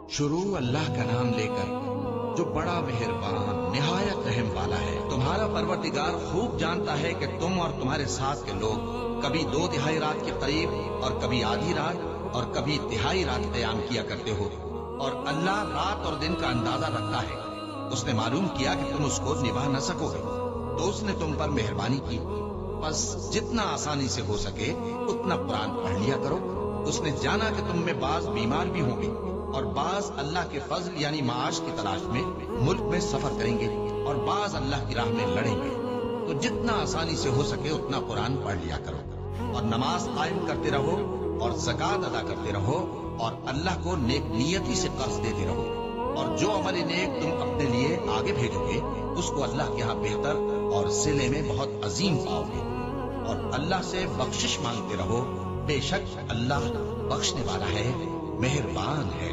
शुरू अल्लाह का नाम लेकर जो बड़ा मेहरबान निहायत रहम वाला है। तुम्हारा परवरदिगार खूब जानता है कि तुम और तुम्हारे साथ के लोग कभी 2/3 रात के करीब और कभी आधी रात और कभी तिहाई रात क़याम किया करते हो, और अल्लाह रात और दिन का अंदाजा रखता है। उसने मालूम किया कि तुम उसको निभा न सकोगे, तो उसने तुम पर मेहरबानी की। बस जितना आसानी से हो सके उतना कुरान पढ़ लिया करो। उसने जाना कि तुम में बाज बीमार भी होंगे और बाज अल्लाह के फजल यानी माश की तलाश में मुल्क में सफर करेंगे और बाज अल्लाह की राह में लड़ेंगे। तो जितना आसानी से हो सके उतना कुरान पढ़ लिया करो और नमाज कायम करते रहो और ज़कात अदा करते रहो और अल्लाह को नेक नियति से कर्ज देते रहो। और जो अमल नेक तुम अपने लिए आगे भेजोगे उसको अल्लाह के यहाँ बेहतर और सिले में बहुत अजीम पाओगे। और अल्लाह से बख्शिश मांगते रहो, बेशक अल्लाह बख्शने वाला है, मेहरबान है।